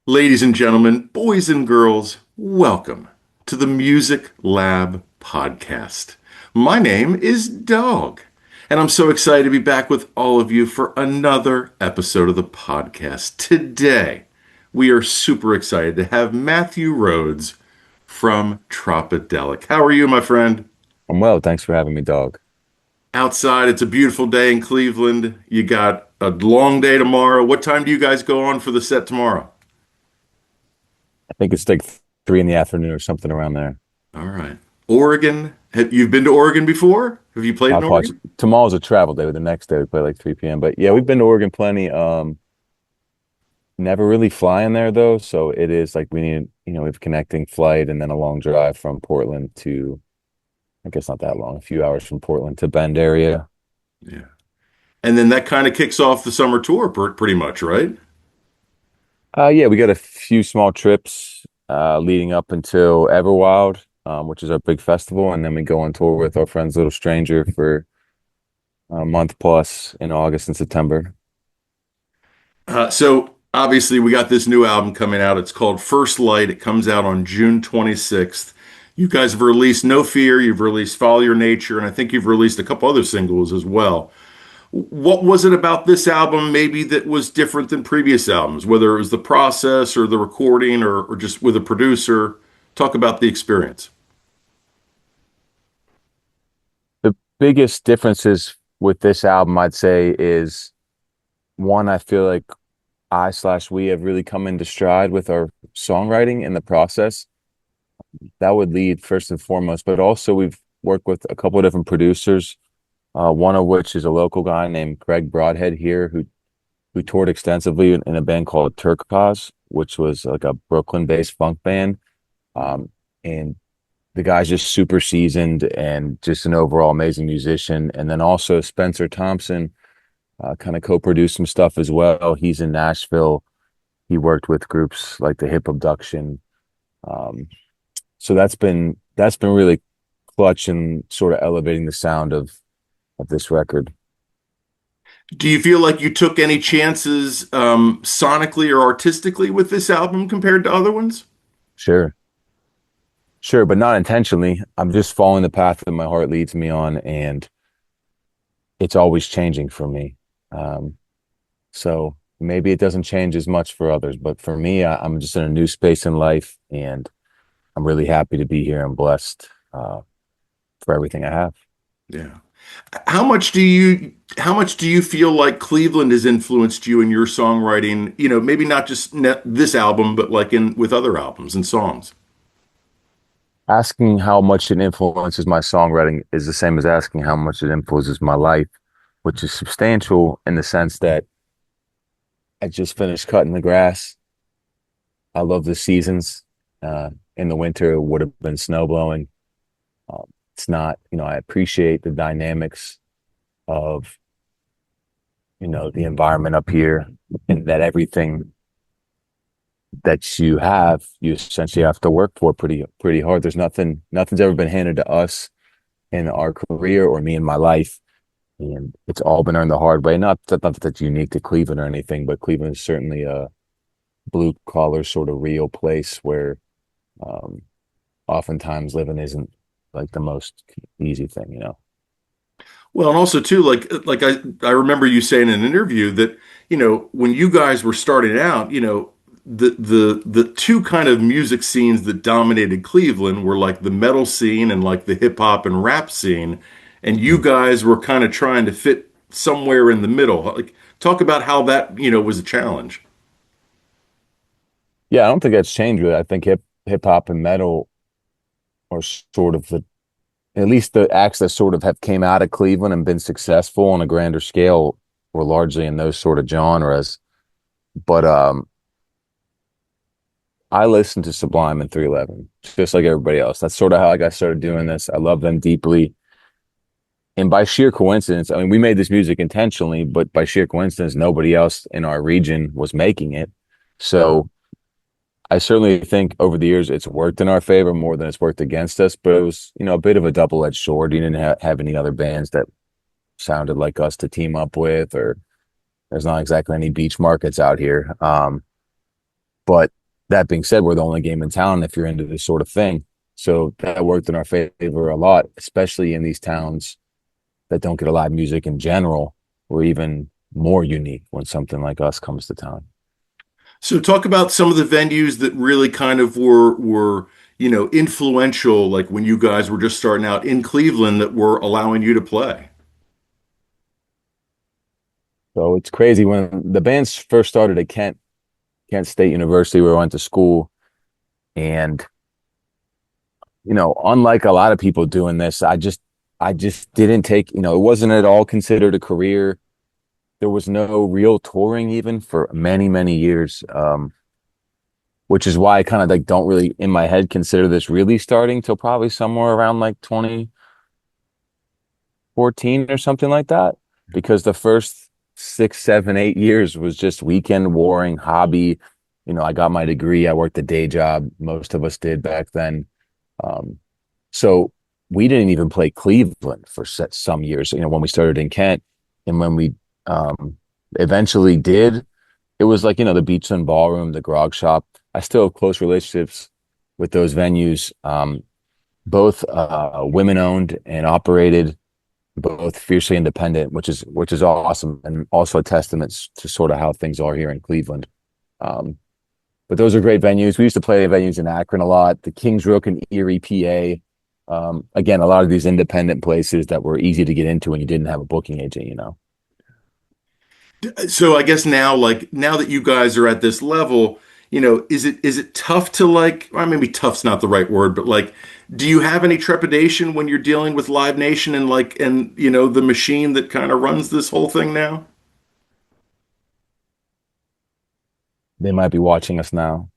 Ladies and gentlemen, boys and girls, welcome to the Music Lab podcast. My name is Dogg, and I'm so excited to be back with all of you for another episode of the podcast. Today, we are super excited to have Matthew Rhodes from Tropidelic. How are you, my friend? I'm well, thanks for having me, dog. Outside, it's a beautiful day in Cleveland. You got a long day tomorrow. What time do you guys go on for the set tomorrow? I think it's like 3 in the afternoon or something around there. All right. Oregon. You've been to Oregon before? Have you played I'll in pause. Oregon? Tomorrow's a travel day. The next day we play like 3 p.m. But yeah, we've been to Oregon plenty. Never really flying there though, so it is like we need, we have a connecting flight and then a long drive from Portland to, I guess not that long, a few hours from Portland to Bend area. Yeah. And then that kind of kicks off the summer tour pretty much, right? Yeah, we got a few small trips leading up until Everwild, which is our big festival, and then we go on tour with our friends Little Stranger for a month plus in August and September. So obviously we got this new album coming out. It's called First Light. It comes out on June 26th. You guys have released No Fear, you've released Follow Your Nature, and I think you've released a couple other singles as well. What was it about this album maybe that was different than previous albums, whether it was the process or the recording or just with a producer? Talk about the experience. The biggest differences with this album, I'd say, is one, I feel like I/we have really come into stride with our songwriting in the process. That would lead first and foremost, but also we've worked with a couple of different producers, one of which is a local guy named Greg Broadhead here who toured extensively in a band called Turquoise, which was like a Brooklyn-based funk band. And the guy's just super seasoned and just an overall amazing musician. And then also Spencer Thompson kind of co-produced some stuff as well. He's in Nashville. He worked with groups like the Hip Abduction. Um, so that's been really clutch and sort of elevating the sound of this record. Do you feel like you took any chances sonically or artistically with this album compared to other ones? Sure, sure, but not intentionally. I'm just following the path that my heart leads me on, and it's always changing for me. Um, so maybe it doesn't change as much for others, but for me, I'm just in a new space in life, and I'm really happy to be here and blessed for everything I have. Yeah. How much do you feel like Cleveland has influenced you in your songwriting? Maybe not just this album, but like in with other albums and songs. Asking how much it influences my songwriting is the same as asking how much it influences my life, which is substantial in the sense that I just finished cutting the grass. I love the seasons. In the winter, it would have been snow blowing. It's not, I appreciate the dynamics of, the environment up here and that everything that you have, you essentially have to work for pretty hard. Nothing's ever been handed to us in our career or me in my life. And it's all been earned the hard way. Not that that's unique to Cleveland or anything, but Cleveland is certainly a blue collar sort of real place where um, oftentimes living isn't like the most easy thing. Well, and also too, like I remember you saying in an interview that, when you guys were starting out, the two kind of music scenes that dominated Cleveland were like the metal scene and like the hip hop and rap scene. And you Mm. guys were kind of trying to fit somewhere in the middle. Like talk about how that, was a challenge. Yeah, I don't think that's changed really. I think hip hop and metal are sort of at least the acts that sort of have came out of Cleveland and been successful on a grander scale were largely in those sort of genres. But I listen to Sublime and 311, just like everybody else. That's sort of how I got started doing this. I love them deeply. And by sheer coincidence, I mean, we made this music intentionally, but by sheer coincidence, nobody else in our region was making it. So I certainly think over the years it's worked in our favor more than it's worked against us, but it was, a bit of a double-edged sword. You didn't have any other bands that sounded like us to team up with, or there's not exactly any beach markets out here. But that being said, we're the only game in town if you're into this sort of thing. So that worked in our favor a lot, especially in these towns that don't get a live music in general. We're even more unique when something like us comes to town. So talk about some of the venues that really kind of were influential, like when you guys were just starting out in Cleveland that were allowing you to play. So it's crazy when the bands first started at Kent State University, where I went to school, and unlike a lot of people doing this, I just didn't take, it wasn't at all considered a career. There was no real touring even for many, many years. Which is why I kind of like don't really in my head consider this really starting till probably somewhere around like 2014 or something like that. Because the first 6, 7, 8 years was just weekend warring hobby. I got my degree, I worked a day job. Most of us did back then. Um, so we didn't even play Cleveland for some years, when we started in Kent. And when we eventually did, it was like, the Beach and Ballroom, the Grog Shop. I still have close relationships with those venues, both women owned and operated, both fiercely independent, which is awesome, and also a testament to sort of how things are here in Cleveland. Um, but those are great venues. We used to play venues in Akron a lot, the Kings Rook in Erie, PA. Again, a lot of these independent places that were easy to get into when you didn't have a booking agent. So I guess now, like now that you guys are at this level, is it tough to like, well, maybe tough's not the right word, but like, do you have any trepidation when you're dealing with Live Nation and like, and the machine that kind of runs this whole thing now? They might be watching us now.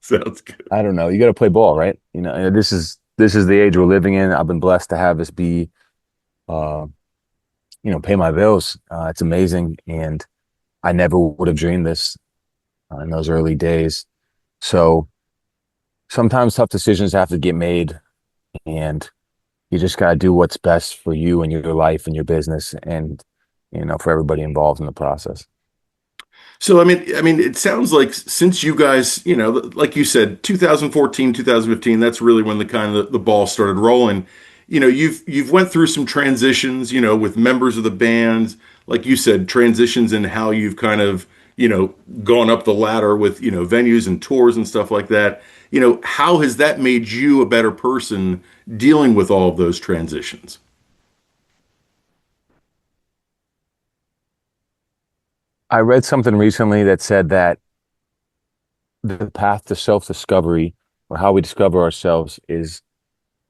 Sounds good. I don't know. You got to play ball, right? And this is the age we're living in. I've been blessed to have this be, uh, pay my bills. It's amazing, and I never would have dreamed this in those early days. So sometimes tough decisions have to get made, and you just got to do what's best for you and your life and your business, and for everybody involved in the process. So I mean, it sounds like since you guys, like you said, 2014, 2015, that's really when the kind of the ball started rolling. You've went through some transitions, with members of the bands, like you said, transitions in how you've kind of, gone up the ladder with, venues and tours and stuff like that. How has that made you a better person dealing with all of those transitions? I read something recently that said that the path to self-discovery, or how we discover ourselves, is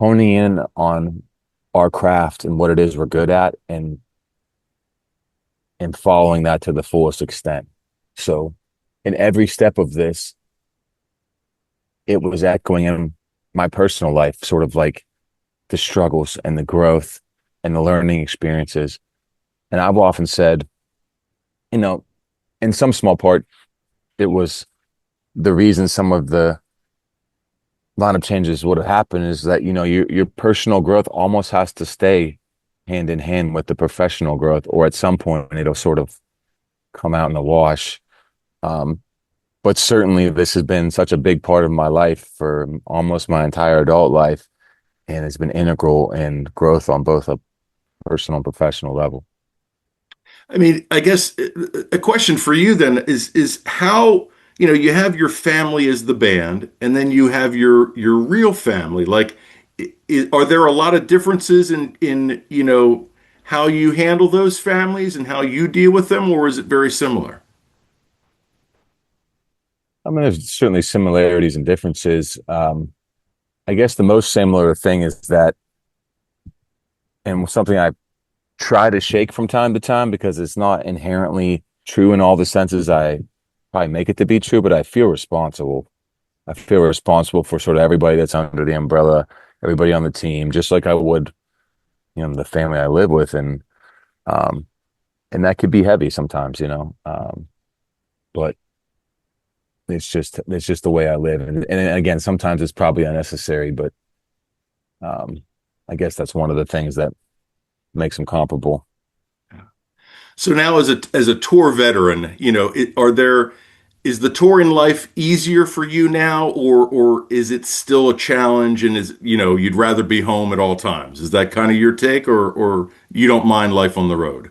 honing in on our craft and what it is we're good at, and following that to the fullest extent. So in every step of this, it was echoing in my personal life, sort of like the struggles and the growth and the learning experiences. And I've often said, you know, in some small part, it was the reason some of the lineup changes would have happened is that, your personal growth almost has to stay hand in hand with the professional growth, or at some point it'll sort of come out in the wash. Um, but certainly this has been such a big part of my life for almost my entire adult life, and it's been integral in growth on both a personal and professional level. I mean, I guess a question for you then is how, you have your family as the band, and then you have your real family. Like, are there a lot of differences in how you handle those families and how you deal with them, or is it very similar? I mean, there's certainly similarities and differences. I guess the most similar thing is that, and something I try to shake from time to time because it's not inherently true in all the senses I probably make it to be true, but I feel responsible. I feel responsible for sort of everybody that's under the umbrella, everybody on the team, just like I would, the family I live with. Um, and that could be heavy sometimes. But it's just the way I live. And again, sometimes it's probably unnecessary, but um, I guess that's one of the things that makes them comparable. So now, as a tour veteran, are there is the touring life easier for you now, or is it still a challenge and is, you'd rather be home at all times? Is that kind of your take, or you don't mind life on the road?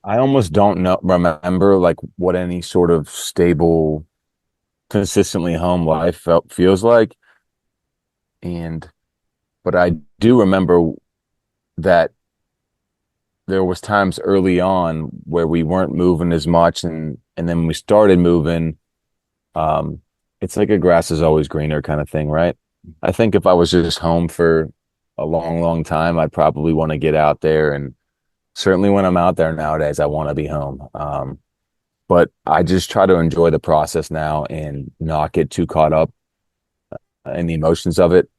I almost don't know remember like what any sort of stable, consistently home life feels like. And but I do remember that there was times early on where we weren't moving as much, and then we started moving. um it's like a grass is always greener kind of thing, right? I think if I was just home for a long time, I'd probably want to get out there, and certainly when I'm out there nowadays I want to be home. But I just try to enjoy the process now and not get too caught up in the emotions of it.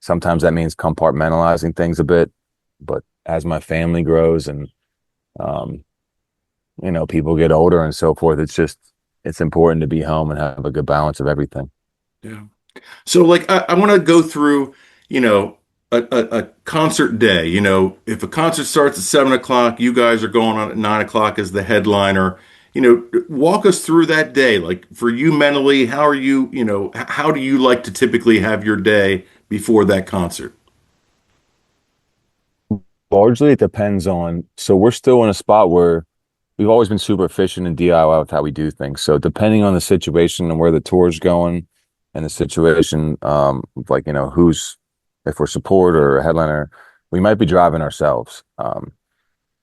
Sometimes that means compartmentalizing things a bit, but as my family grows and um, people get older and so forth, it's important to be home and have a good balance of everything. Yeah. So, like, I want to go through, you know, a concert day. If a concert starts at 7 o'clock, you guys are going on at 9 o'clock as the headliner. Walk us through that day. Like, for you mentally, how are you, how do you like to typically have your day before that concert? Largely, it depends on. So we're still in a spot where we've always been super efficient and DIY with how we do things. So depending on the situation and where the tour's going, and the situation, like who's if we're support or a headliner, we might be driving ourselves.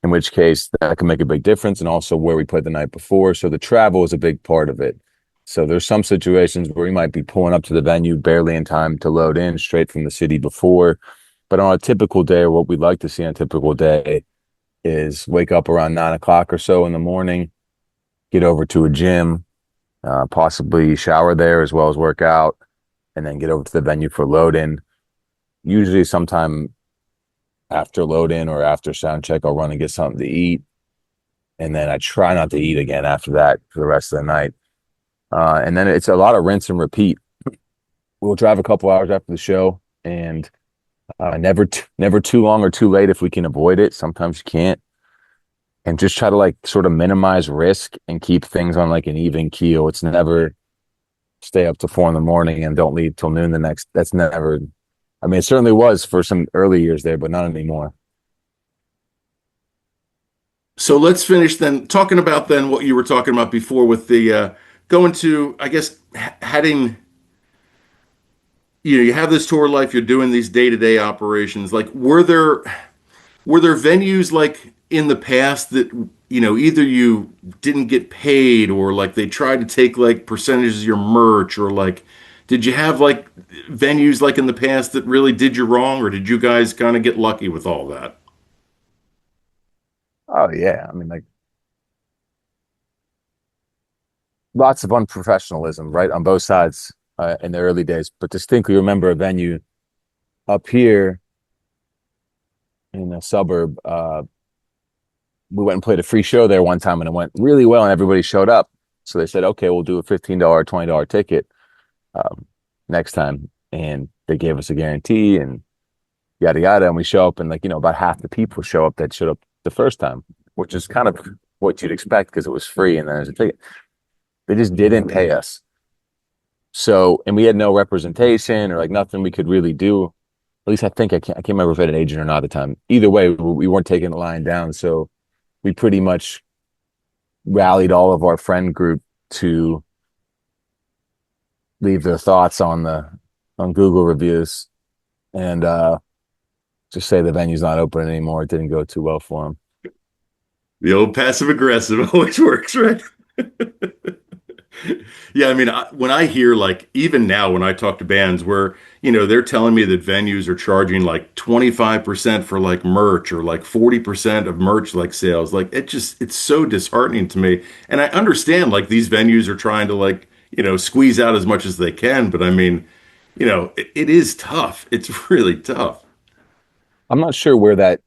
In which case that can make a big difference, and also where we put the night before. So the travel is a big part of it. So there's some situations where we might be pulling up to the venue barely in time to load in straight from the city before. But on a typical day, or what we'd like to see on a typical day, is wake up around 9 o'clock or so in the morning, get over to a gym, possibly shower there as well as work out, and then get over to the venue for load in. Usually, sometime after load in or after sound check, I'll run and get something to eat. And then I try not to eat again after that for the rest of the night. And then it's a lot of rinse and repeat. We'll drive a couple hours after the show, and never too long or too late if we can avoid it. Sometimes you can't, and just try to like sort of minimize risk and keep things on like an even keel. It's never stay up to 4 in the morning and don't leave till noon the next. That's never. I mean, it certainly was for some early years there, but not anymore. So let's finish then talking about then what you were talking about before with the going to, I guess, heading. You have this tour life, you're doing these day-to-day operations. Like, were there venues like in the past that either you didn't get paid, or like they tried to take like percentages of your merch, or like did you have like venues like in the past that really did you wrong, or did you guys kind of get lucky with all that? Oh yeah, I mean, like lots of unprofessionalism, right, on both sides in the early days. But distinctly remember a venue up here in a suburb. We went and played a free show there one time, and it went really well, and everybody showed up. So they said, "Okay, we'll do a $15, $20 ticket um, next time," and they gave us a guarantee and yada yada. And we show up, and like about half the people show up that showed up the first time, which is kind of what you'd expect because it was free, and then there's a ticket. They just didn't pay us. So, and we had no representation or like nothing we could really do. At least I can't remember if I had an agent or not at the time. Either way, we weren't taking the line down. So we pretty much rallied all of our friend group to leave their thoughts on Google reviews, and just say the venue's not open anymore. It didn't go too well for them. The old passive aggressive always works, right? Yeah, I mean, when I hear like even now when I talk to bands where, they're telling me that venues are charging like 25% for like merch or like 40% of merch like sales, like it's so disheartening to me. And I understand like these venues are trying to like, squeeze out as much as they can, but I mean, it is tough. It's really tough. I'm not sure where that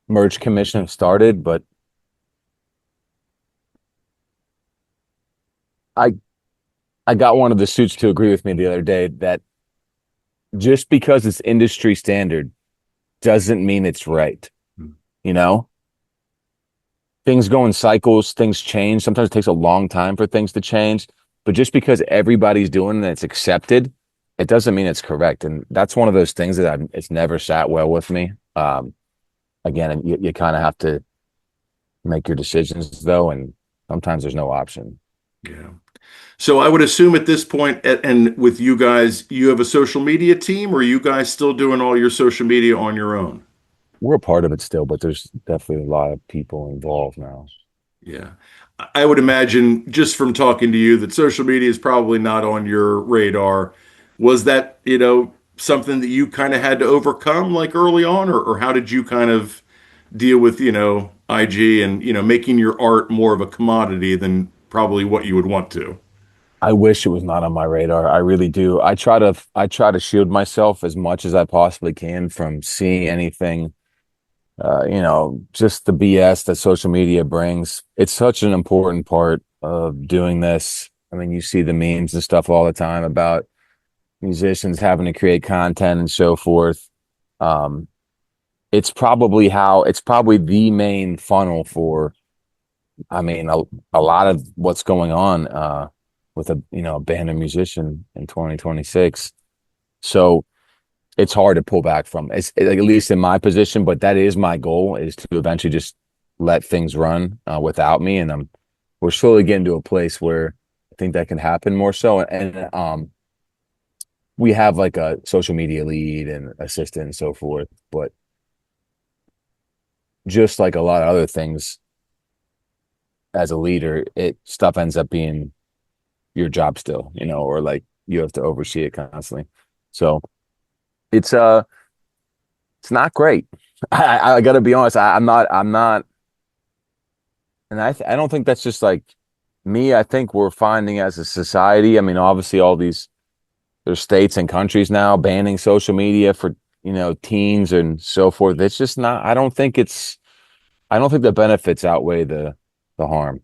merge commission started, but I I got one of the suits to agree with me the other day that just because it's industry standard doesn't mean it's right. You know, things go in cycles, things change. Sometimes it takes a long time for things to change. But just because everybody's doing it and it's accepted, it doesn't mean it's correct. And that's one of those things that it's never sat well with me. Again, you kind of have to make your decisions though, and sometimes there's no option. Yeah. So I would assume at this point, and with you guys, you have a social media team, or are you guys still doing all your social media on your own? We're a part of it still, but there's definitely a lot of people involved now. Yeah. I would imagine just from talking to you that social media is probably not on your radar. Was that, something that you kind of had to overcome like early on, or how did you kind of deal with, IG and, making your art more of a commodity than probably what you would want to? I wish it was not on my radar. I really do. I try to shield myself as much as I possibly can from seeing anything, just the BS that social media brings. It's such an important part of doing this. I mean, you see the memes and stuff all the time about musicians having to create content and so forth. Um, it's probably the main funnel for, I mean, a lot of what's going on with a band and musician in 2026. So it's hard to pull back from. At least in my position, but that is my goal is to eventually just let things run without me. And we're slowly getting to a place where I think that can happen more so. And we have like a social media lead and assistant and so forth. But just like a lot of other things, as a leader, it stuff ends up being your job still, or like you have to oversee it constantly. So it's it's not great. I got to be honest. I'm not, and I don't think that's just like me. I think we're finding as a society. I mean, obviously, all these there's states and countries now banning social media for teens and so forth. It's just not. I don't think it's. I don't think the benefits outweigh the harm.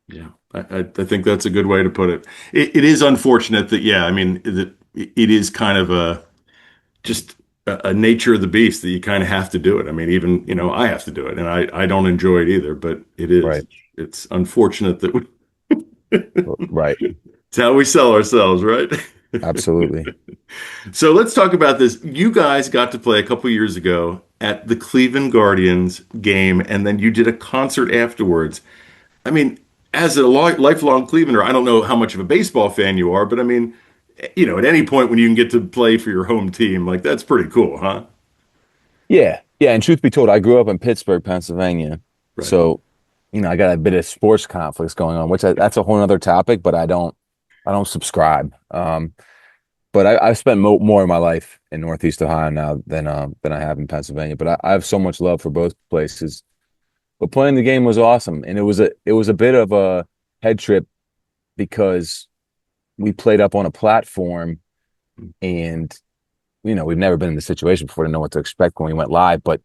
Yeah, I think that's a good way to put it. It is unfortunate that, yeah, I mean, that it is kind of just a nature of the beast that you kind of have to do it. I mean, even, I have to do it and I don't enjoy it either, but it is. Right. It's unfortunate that Right. it's how we sell ourselves, right? Absolutely. So let's talk about this. You guys got to play a couple years ago at the Cleveland Guardians game, and then you did a concert afterwards. I mean, as a lifelong Clevelander, I don't know how much of a baseball fan you are, but I mean, at any point when you can get to play for your home team, like that's pretty cool, huh? Yeah. Yeah. And truth be told, I grew up in Pittsburgh, Pennsylvania. Right. So, I got a bit of sports conflicts going on, which that's a whole other topic, but I don't subscribe. But I've spent more of my life in Northeast Ohio now than I have in Pennsylvania. But I have so much love for both places. But playing the game was awesome, and it was a bit of a head trip because we played up on a platform, and we've never been in this situation before to know what to expect when we went live. But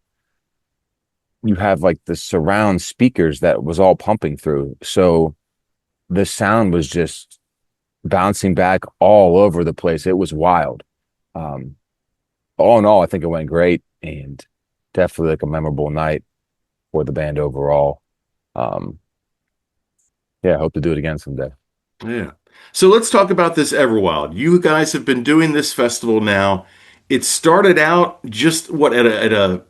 you have like the surround speakers that was all pumping through, so the sound was just bouncing back all over the place. It was wild. Um, all in all, I think it went great and definitely like a memorable night for the band overall. Um, yeah, I hope to do it again someday. Yeah. So let's talk about this Everwild. You guys have been doing this festival now. It started out just what a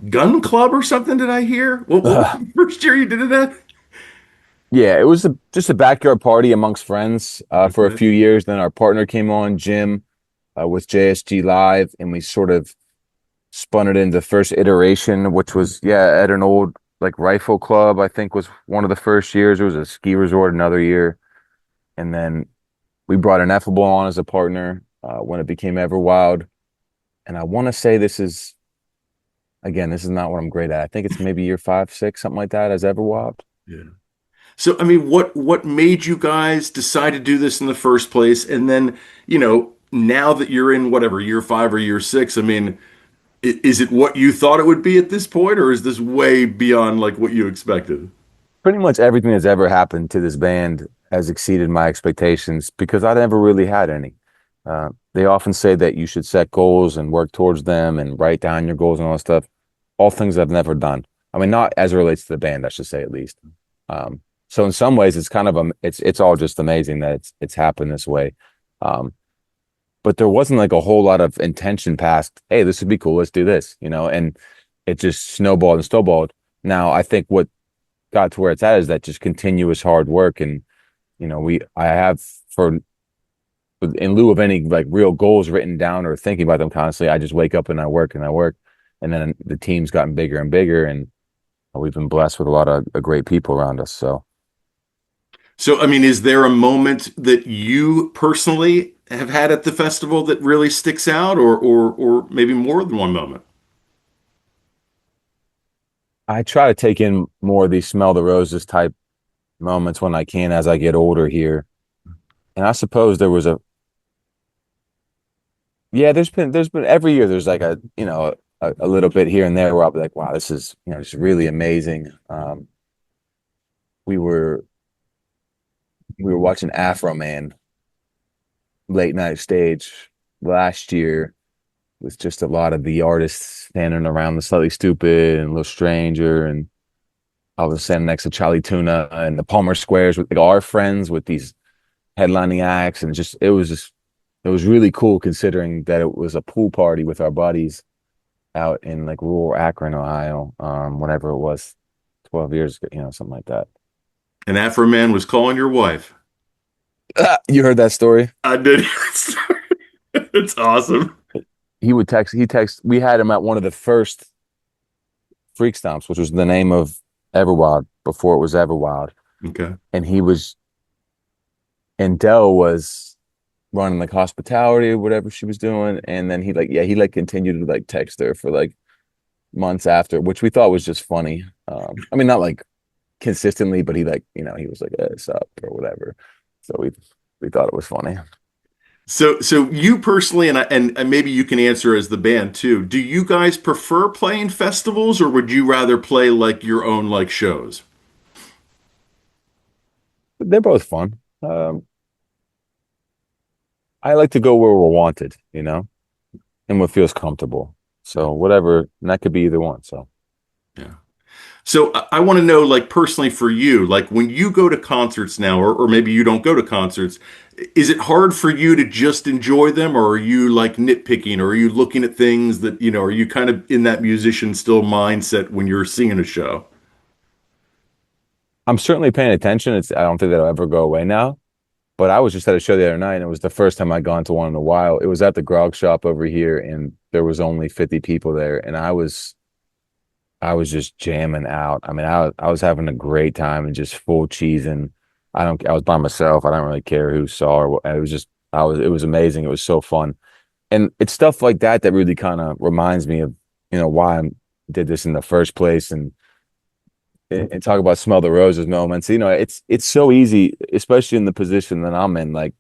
gun club or something, did I hear? What was the first year you did it at? Yeah, it was just a backyard party amongst friends for a Okay. few years. Then our partner came on, Jim, with JSG Live, and we sort of spun it into first iteration, which was at an old like rifle club. I think was one of the first years. It was a ski resort another year, and then we brought Ineffable on as a partner when it became Everwild. And I want to say this is not what I'm great at. I think it's maybe year five, six, something like that as Everwild. Yeah. So, I mean, what made you guys decide to do this in the first place? And then, now that you're in whatever year five or year six, I mean, is it what you thought it would be at this point, or is this way beyond like what you expected? Pretty much everything that's ever happened to this band has exceeded my expectations because I never really had any. They often say that you should set goals and work towards them and write down your goals and all that stuff. All things I've never done. I mean, not as it relates to the band, I should say at least. So in some ways, it's kind of it's all just amazing that it's happened this way. Um, but there wasn't like a whole lot of intention past, hey, this would be cool, let's do this, and it just snowballed and snowballed. Now, I think what got to where it's at is that just continuous hard work, and I have for in lieu of any like real goals written down or thinking about them constantly, I just wake up and I work, and then the team's gotten bigger and bigger, and we've been blessed with a lot of great people around us. So So, I mean, is there a moment that you personally have had at the festival that really sticks out, or maybe more than one moment? I try to take in more of these smell the roses type moments when I can as I get older here. And I suppose there was a yeah, there's been every year there's like a little bit here and there where I'll be like, wow, this is just really amazing. We were we were watching Afro Man late night stage last year with just a lot of the artists standing around the Slightly Stupid and Little Stranger, and I was standing next to Charlie Tuna and the Palmer Squares with like our friends with these headlining acts, and it was really cool considering that it was a pool party with our buddies out in like rural Akron, Ohio, whenever it was, 12 years ago, something like that. An Afro Man was calling your wife. You heard that story? I did hear that story. It's awesome. We had him at one of the first Freak Stomps, which was the name of Everwild before it was Everwild. Okay. And Dell was running like hospitality or whatever she was doing. And then he like continued to like text her for like months after, which we thought was just funny. I mean, not like consistently, but he like, he was like, what's up or whatever. So we thought it was funny. So you personally, and maybe you can answer as the band too. Do you guys prefer playing festivals, or would you rather play like your own like shows? But they're both fun. I like to go where we're wanted, and what feels comfortable. So whatever, and that could be either one. So Yeah. So I want to know, like personally for you, like when you go to concerts now, or maybe you don't go to concerts, is it hard for you to just enjoy them, or are you like nitpicking, or are you looking at things that, are you kind of in that musician still mindset when you're seeing a show? I'm certainly paying attention. I don't think that'll ever go away now. But I was just at a show the other night, and it was the first time I'd gone to one in a while. It was at the Grog Shop over here, and there was only 50 people there, and I was just jamming out. I mean, I was having a great time and just full cheese, and I was by myself. I don't really care who saw or what. It was just it was amazing. It was so fun. And it's stuff like that that really kind of reminds me of, why I did this in the first place, and talk about smell the roses moments. It's so easy, especially in the position that I'm in. Like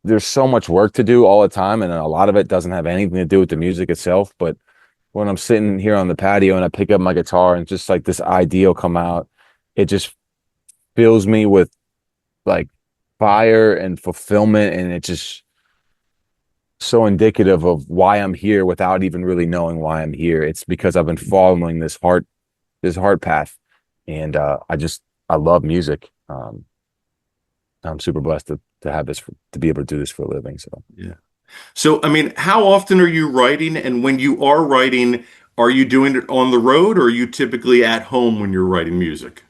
there's so much work to do all the time, and a lot of it doesn't have anything to do with the music itself. But when I'm sitting here on the patio and I pick up my guitar and just like this idea will come out, it just fills me with like fire and fulfillment, and it's just so indicative of why I'm here without even really knowing why I'm here. It's because I've been following this heart path, and I love music. I'm super blessed to have this to be able to do this for a living. So Yeah. So, I mean, how often are you writing? And when you are writing, are you doing it on the road, or are you typically at home when you're writing music?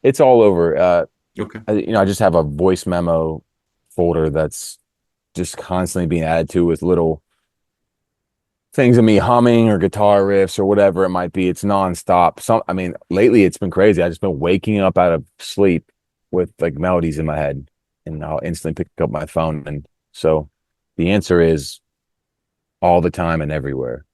it's all over. Okay. I just have a voice memo folder that's just constantly being added to with little things of me humming or guitar riffs or whatever it might be. It's nonstop. I mean, lately it's been crazy. I just been waking up out of sleep with like melodies in my head, and I'll instantly pick up my phone. And so the answer is all the time and everywhere.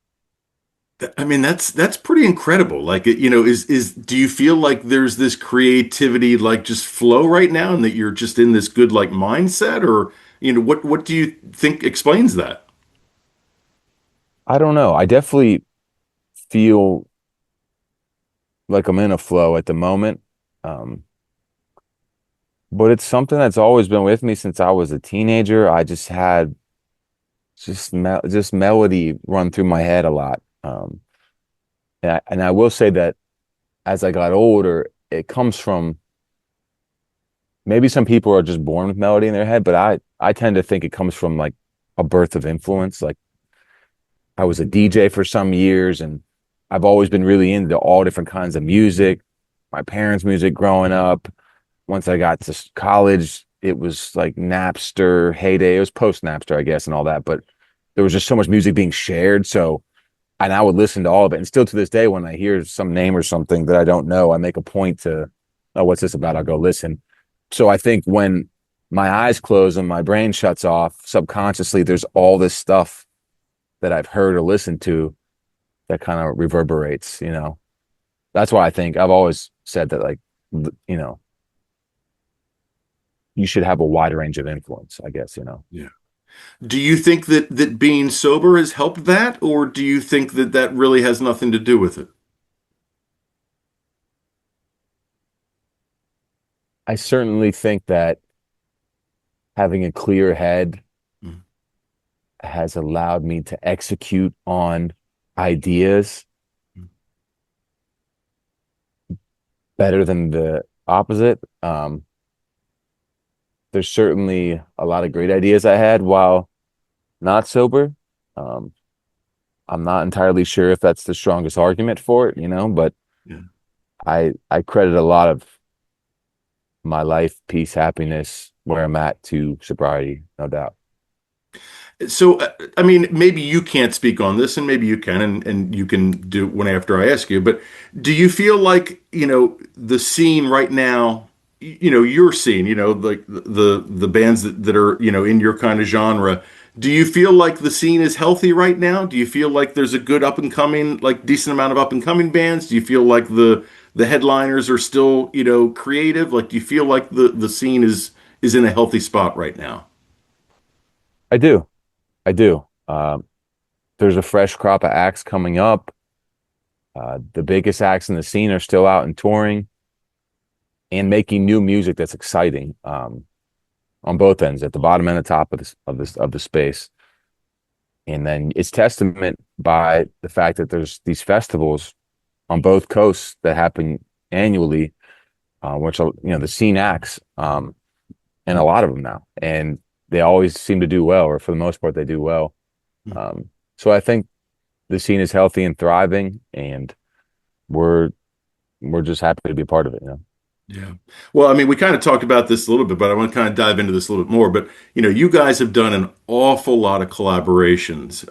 I mean, that's pretty incredible. Like, is do you feel like there's this creativity like just flow right now, and that you're just in this good like mindset, or what do you think explains that? I don't know. I definitely feel like I'm in a flow at the moment. Um, but it's something that's always been with me since I was a teenager. I just had just melody run through my head a lot. And I will say that as I got older, it comes from maybe some people are just born with melody in their head, but I tend to think it comes from like a birth of influence. Like I was a DJ for some years and I've always been really into all different kinds of music. My parents' music growing up. Once I got to college, it was like Napster heyday. It was post Napster, I guess, and all that. But there was just so much music being shared. So, and I would listen to all of it. And still to this day, when I hear some name or something that I don't know, I make a point to, oh, what's this about? I'll go listen. So I think when my eyes close and my brain shuts off subconsciously, there's all this stuff that I've heard or listened to that kind of reverberates, you know. That's why I think I've always said that, like, you know, you should have a wide range of influence, I guess, you know. Yeah. Do you think that being sober has helped that, or do you think that that really has nothing to do with it? I certainly think that having a clear head Mm, has allowed me to execute on ideas mm, better than the opposite. There's certainly a lot of great ideas I had while not sober. Um, I'm not entirely sure if that's the strongest argument for it, you know, but yeah. I credit a lot of my life, peace, happiness, where I'm at to sobriety, no doubt. So, I mean, maybe you can't speak on this, and maybe you can, and you can do when after I ask you. But do you feel like, the scene right now, your scene, like the bands that are, in your kind of genre, do you feel like the scene is healthy right now? Do you feel like there's a good up and coming, like decent amount of up and coming bands? Do you feel like the headliners are still, creative? Like, do you feel like the scene is in a healthy spot right now? I do. I do. There's a fresh crop of acts coming up. The biggest acts in the scene are still out and touring and making new music that's exciting on both ends, at the bottom and the top of the space. And then it's testament by the fact that there's these festivals on both coasts that happen annually, which are, the scene acts, and a lot of them now, and they always seem to do well, or for the most part, they do well. So I think the scene is healthy and thriving, and we're we're just happy to be a part of it. You know, Yeah. Well, I mean, we kind of talked about this a little bit, but I want to kind of dive into this a little bit more. But, you guys have done an awful lot of collaborations.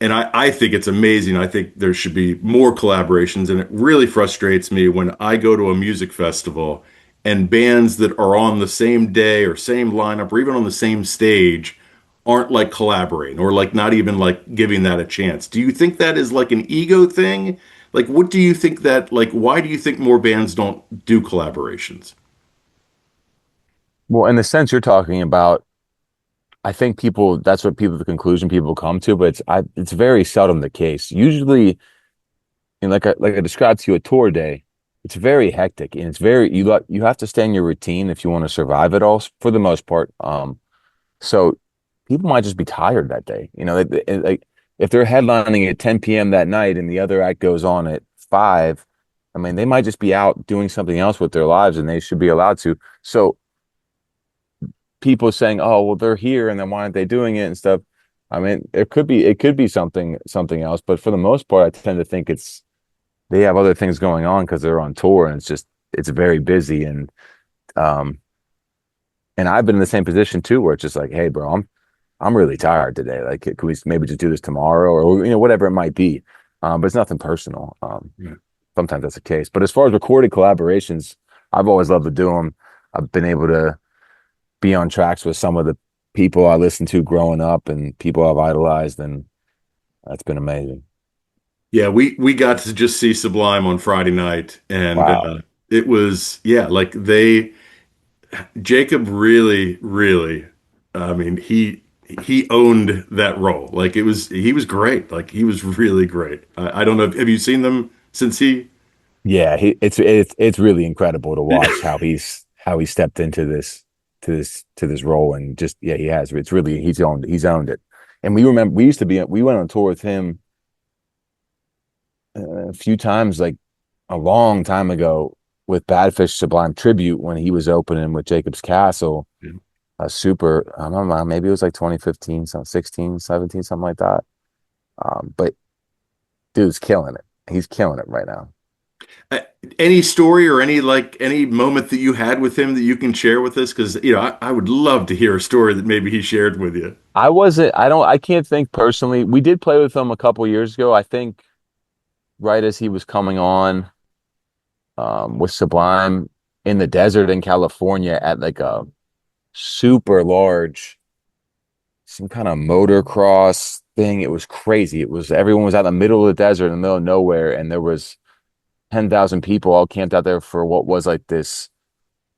And I think it's amazing. I think there should be more collaborations. And it really frustrates me when I go to a music festival and bands that are on the same day or same lineup or even on the same stage aren't like collaborating or like not even like giving that a chance. Do you think that is like an ego thing? Like, what do you think that, like, why do you think more bands don't do collaborations? well, in the sense you're talking about, I think people that's what people the conclusion people come to, but it's very seldom the case. Usually, and like I described to you, a tour day, it's very hectic and it's very you have to stay in your routine if you want to survive it all for the most part. So people might just be tired that day. You know, like if they're headlining at 10 p.m. that night and the other act goes on at 5, I mean, they might just be out doing something else with their lives and they should be allowed to. So people saying, "Oh, well, they're here and then why aren't they doing it and stuff?" I mean, it could be something else, but for the most part, I tend to think it's they have other things going on because they're on tour and it's very busy um and I've been in the same position too where it's just like, hey, bro, I'm really tired today. Like, can we maybe just do this tomorrow or whatever it might be. But it's nothing personal. Yeah. Sometimes that's the case. But as far as recorded collaborations, I've always loved to do them. I've been able to be on tracks with some of the people I listened to growing up and people I've idolized, and that's been amazing. Yeah, we got to just see Sublime on Friday night, and Wow. it was, yeah, like Jacob really, I mean, he owned that role. Like he was great. Like he was really great. I don't know. Have you seen them since he? Yeah, it's really incredible to watch how he stepped into this role and just yeah, he has. It's really he's owned it. And we remember we used to be we went on tour with him a few times, like a long time ago, with Badfish Sublime Tribute when he was opening with Jacob's Castle. Yeah. A super, I don't know, maybe it was like 2015, some 16, 17, something like that. But dude's killing it. He's killing it right now. Uh, any story or any moment that you had with him that you can share with us? Because I would love to hear a story that maybe he shared with you. I can't think personally. We did play with him a couple years ago. I think right as he was coming on with Sublime in the desert in California at like a super large, some kind of motocross thing. It was crazy. It was everyone was out in the middle of the desert in the middle of nowhere, and there was 10,000 people all camped out there for what was like this.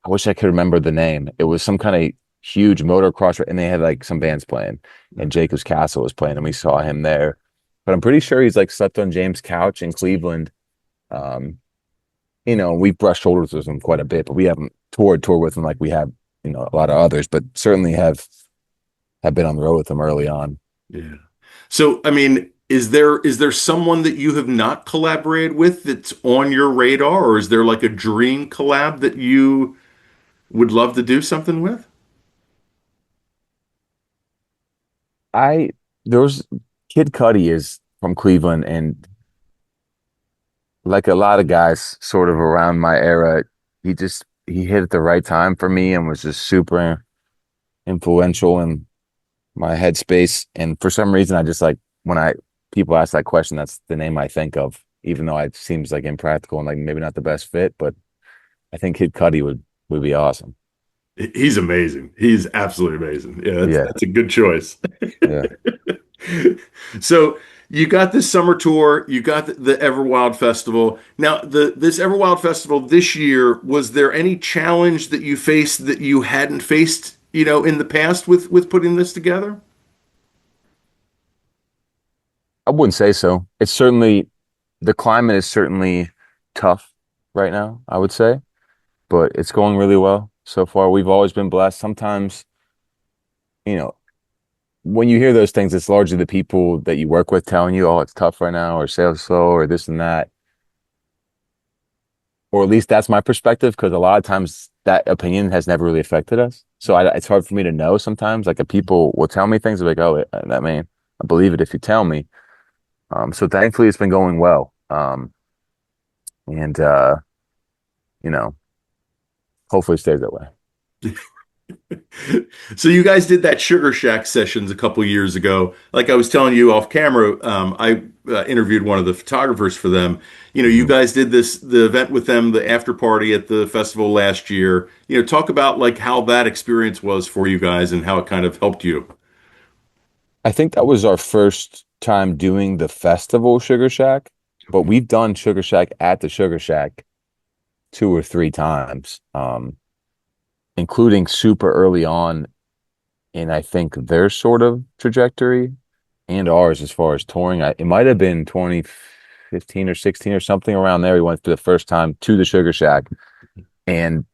I wish I could remember the name. It was some kind of huge motocross, and they had like some bands playing, and Jacob's Castle was playing, and we saw him there. But I'm pretty sure he's like slept on James' couch in Cleveland. Um, we've brushed shoulders with him quite a bit, but we haven't toured with him like we have, a lot of others, but certainly have been on the road with him early on. Yeah. So, I mean, is there someone that you have not collaborated with that's on your radar, or is there like a dream collab that you would love to do something with? I there was Kid Cudi is from Cleveland, and like a lot of guys sort of around my era, he hit at the right time for me and was just super influential in my headspace. And for some reason, I just like when I people ask that question, that's the name I think of, even though it seems like impractical and like maybe not the best fit, but I think Kid Cudi would be awesome. He's amazing. He's absolutely amazing. Yeah, that's Yeah, that's a good choice. yeah. So you got this summer tour, you got the Everwild Festival. Now, this Everwild Festival this year, was there any challenge that you faced that you hadn't faced, in the past with putting this together? I wouldn't say so. It's certainly the climate is certainly tough right now, I would say, but it's going really well so far. We've always been blessed. Sometimes, you know, when you hear those things, it's largely the people that you work with telling you, "Oh, it's tough right now," or "Sales slow," or this and that. Or at least that's my perspective, because a lot of times that opinion has never really affected us. So it's hard for me to know sometimes. Like if people will tell me things, like, "Oh, that mean I believe it if you tell me." So thankfully, it's been going well. And you know, hopefully, it stays that way. So you guys did that Sugar Shack sessions a couple years ago. Like I was telling you off camera, I interviewed one of the photographers for them. You Mhm. guys did the event with them, the after party at the festival last year. Talk about like how that experience was for you guys and how it kind of helped you. I think that was our first time doing the festival Sugar Shack, but we've done Sugar Shack at the Sugar Shack two or three times, including super early on in I think their sort of trajectory and ours as far as touring. It might have been 2015 or 16 or something around there. We went for the first time to the Sugar Shack, and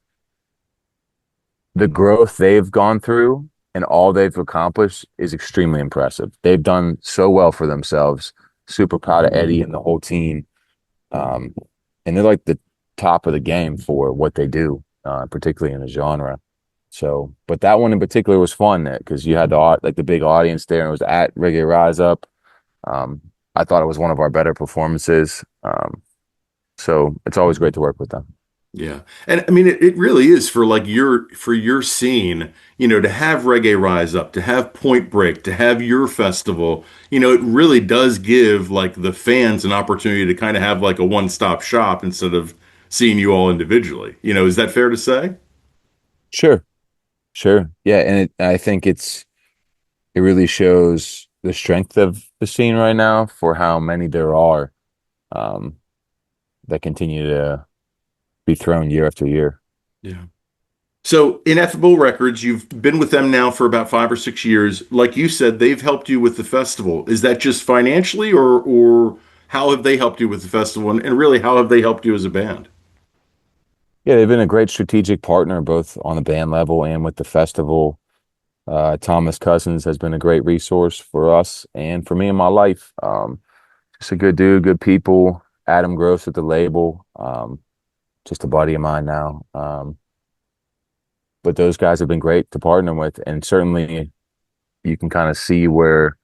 the growth they've gone through and all they've accomplished is extremely impressive. They've done so well for themselves. Super proud of Eddie and the whole team. Um, and they're like the top of the game for what they do, particularly in the genre. So, but that one in particular was fun because you had like the big audience there, and it was at Reggae Rise Up. Um, I thought it was one of our better performances. So it's always great to work with them. Yeah. And I mean it really is for like your scene, to have Reggae Rise Up, to have Point Break, to have your festival, it really does give like the fans an opportunity to kind of have like a one-stop shop instead of seeing you all individually. Is that fair to say? Sure, sure, yeah, and I think it really shows the strength of the scene right now for how many there are um, that continue to be thrown year after year. Yeah. So, Ineffable Records, you've been with them now for about 5 or 6 years. Like you said, they've helped you with the festival. Is that just financially, or how have they helped you with the festival? And really, how have they helped you as a band? Yeah, they've been a great strategic partner both on the band level and with the festival. Thomas Cousins has been a great resource for us and for me in my life. Just a good dude, good people. Adam Gross at the label, just a buddy of mine now. But those guys have been great to partner with, and certainly you can kind of see where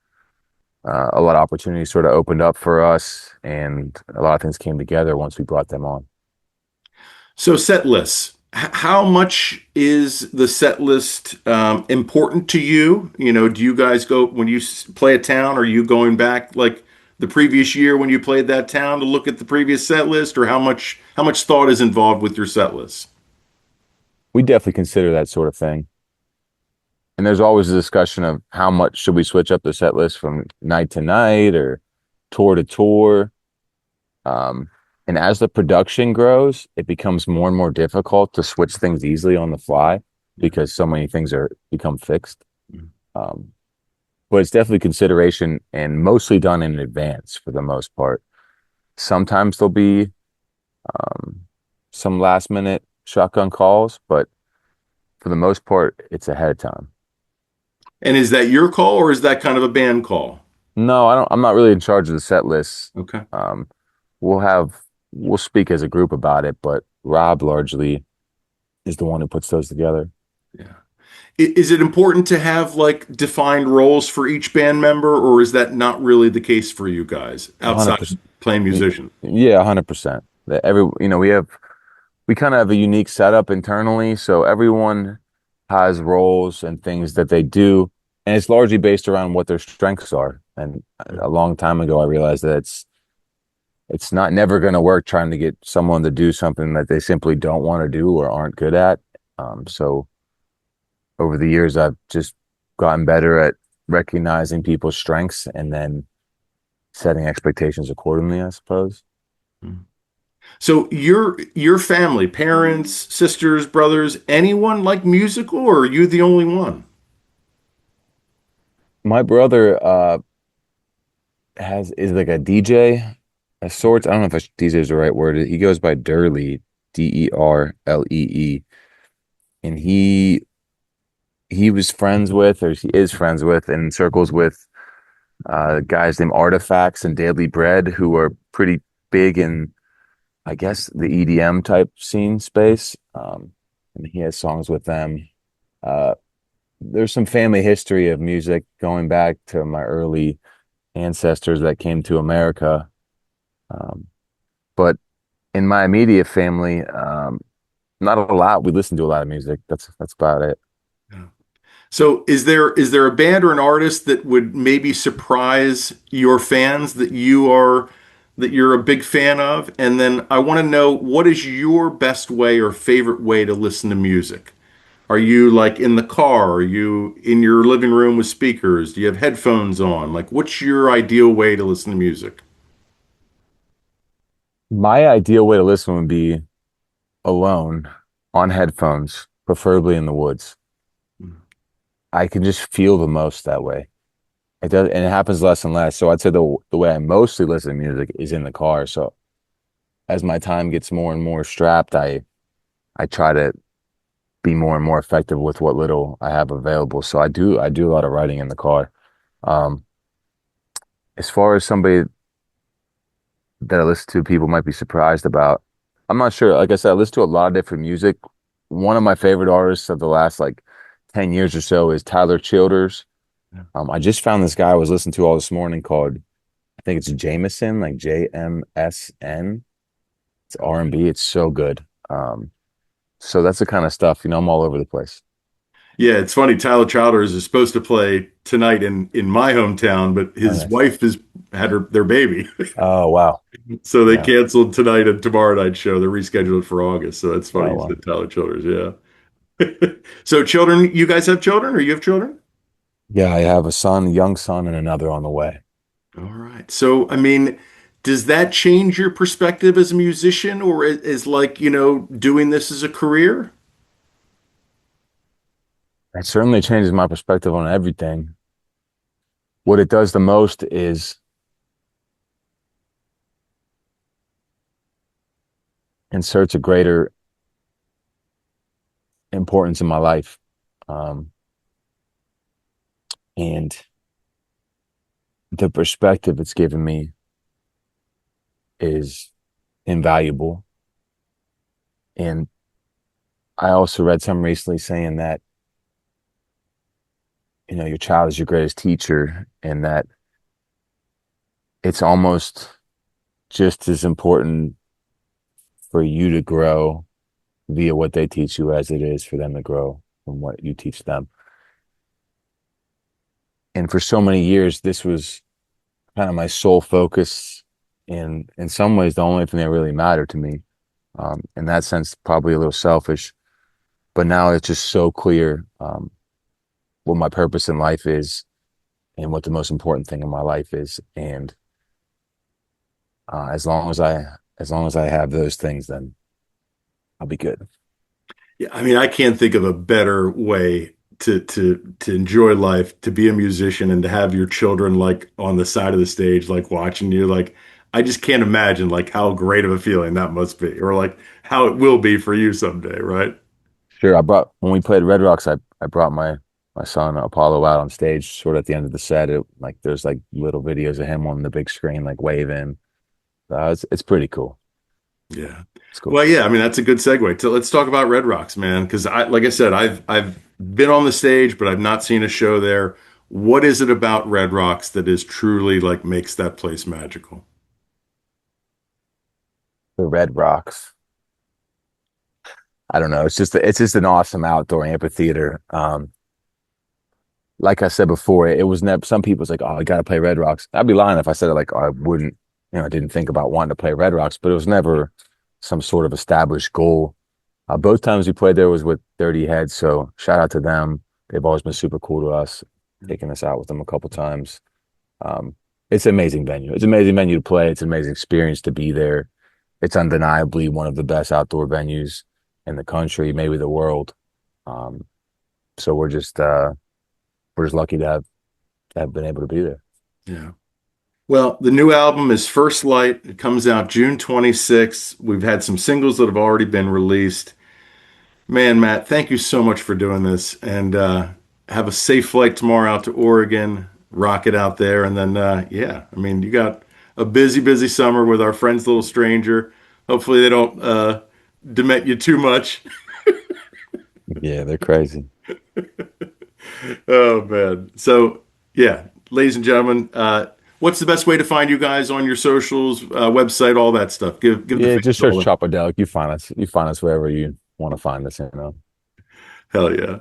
a lot of opportunities sort of opened up for us, and a lot of things came together once we brought them on. So set lists. How much is the set list important to you? You know, do you guys go when you play a town? Are you going back like the previous year when you played that town to look at the previous set list, or how much thought is involved with your set list? We definitely consider that sort of thing. And there's always a discussion of how much should we switch up the set list from night to night or tour to tour. Um, and as the production grows, it becomes more and more difficult to switch things easily on the fly because so many things are become fixed. Um, but it's definitely consideration and mostly done in advance for the most part. Sometimes there'll be um, some last minute shotgun calls, but for the most part, it's ahead of time. And is that your call or is that kind of a band call? No, I don't. I'm not really in charge of the set lists. Okay. Um, we'll have we'll speak as a group about it, but Rob largely is the one who puts those together. Yeah. Is it important to have like defined roles for each band member, or is that not really the case for you guys outside of 100%. playing musician? Yeah, 100%. That every we kind of have a unique setup internally, so everyone has roles and things that they do, and it's largely based around what their strengths are. And a long time ago, I realized that it's not never going to work trying to get someone to do something that they simply don't want to do or aren't good at. So over the years, I've just gotten better at recognizing people's strengths and then setting expectations accordingly, I suppose. So your family, parents, sisters, brothers, anyone like musical, or are you the only one? My brother has is like a DJ of sorts. I don't know if DJ is the right word. He goes by Durlee, Derlee, and he was friends with, or he is friends with, and in circles with guys named Artifacts and Daily Bread, who are pretty big in, I guess, the EDM type scene space. And he has songs with them. Uh, there's some family history of music going back to my early ancestors that came to America. Um, but in my immediate family, not a lot. We listen to a lot of music. That's about it. Yeah. So is there a band or an artist that would maybe surprise your fans that you're a big fan of? And then I want to know what is your best way or favorite way to listen to music? Are you like in the car? Are you in your living room with speakers? Do you have headphones on? Like, what's your ideal way to listen to music? My ideal way to listen would be alone on headphones, preferably in the woods. I can just feel the most that way. It does, and it happens less and less. So I'd say the way I mostly listen to music is in the car. So as my time gets more and more strapped, I try to be more and more effective with what little I have available. So I do a lot of writing in the car. Um, as far as somebody that I listen to, people might be surprised about. I'm not sure. Like I said, I listen to a lot of different music. One of my favorite artists of the last like 10 years or so is Tyler Childers. Yeah. I just found this guy I was listening to all this morning called, I think it's Jameson, like JMSN. It's R&B. It's so good. So that's the kind of stuff, I'm all over the place. Yeah, it's funny. Tyler Childers is supposed to play tonight in my hometown, but Oh, his nice. wife has had their baby, Oh, wow. so they Yeah. canceled tonight and tomorrow night show. They're rescheduled it for August. So that's funny. Oh, You wow. said Tyler Childers. Yeah. So children, you guys have children, or you have children? Yeah, I have a son, a young son, and another on the way. All right. So, I mean, does that change your perspective as a musician, or is like, doing this as a career? It certainly changes my perspective on everything. What it does the most is inserts a greater importance in my life. Um, and the perspective it's given me is invaluable. And I also read some recently saying that, your child is your greatest teacher, and that it's almost just as important for you to grow via what they teach you as it is for them to grow from what you teach them. And for so many years, this was kind of my sole focus. And in some ways, the only thing that really mattered to me. In that sense, probably a little selfish, but now it's just so clear what my purpose in life is and what the most important thing in my life is. And as long as I have those things, then I'll be good. Yeah, I mean, I can't think of a better way to enjoy life, to be a musician and to have your children like on the side of the stage, like watching you. Like, I just can't imagine like how great of a feeling that must be, or like how it will be for you someday, right? Sure, I brought when we played Red Rocks, I brought my son Apollo out on stage, sort of at the end of the set. Like there's like little videos of him on the big screen, like waving. It's pretty cool. Yeah. It's cool. Well, yeah, I mean that's a good segue. So let's talk about Red Rocks, man, because like I said, I've been on the stage, but I've not seen a show there. What is it about Red Rocks that is truly like makes that place magical? The Red Rocks. I don't know. It's just an awesome outdoor amphitheater. Like I said before, it was never. Some people's like, "Oh, I got to play Red Rocks." I'd be lying if I said it like, oh, I wouldn't. I didn't think about wanting to play Red Rocks, but it was never some sort of established goal. Both times we played there was with 30 Heads, so shout out to them. They've always been super cool to us, taking us out with them a couple times. Um, it's an amazing venue. It's an amazing venue to play. It's an amazing experience to be there. It's undeniably one of the best outdoor venues in the country, maybe the world. Um, so we're just lucky to have been able to be there. Yeah. Well, the new album is First Light. It comes out June 26th. We've had some singles that have already been released. Man, Matt, thank you so much for doing this. And have a safe flight tomorrow out to Oregon. Rock it out there. And then, yeah, I mean, you got a busy, busy summer with our friends, Little Stranger. Hopefully, they don't dement you too much. Yeah, they're crazy. Oh, man. So, yeah, ladies and gentlemen, what's the best way to find you guys on your socials, website, all that stuff? Give the Yeah, fans just all search the Tropidelic. You find us. You find us wherever you want to find us. hell yeah.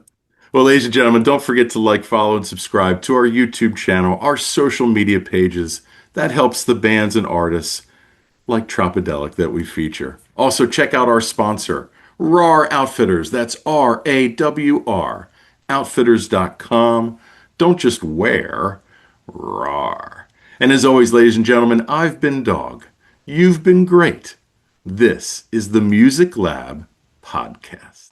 Well, ladies and gentlemen, don't forget to like, follow, and subscribe to our YouTube channel, our social media pages. That helps the bands and artists like Tropidelic that we feature. Also, check out our sponsor, RAR Outfitters. That's RAWR, outfitters.com. Don't just wear, RAR. And as always, ladies and gentlemen, I've been Dog. You've been great. This is the Music Lab Podcast.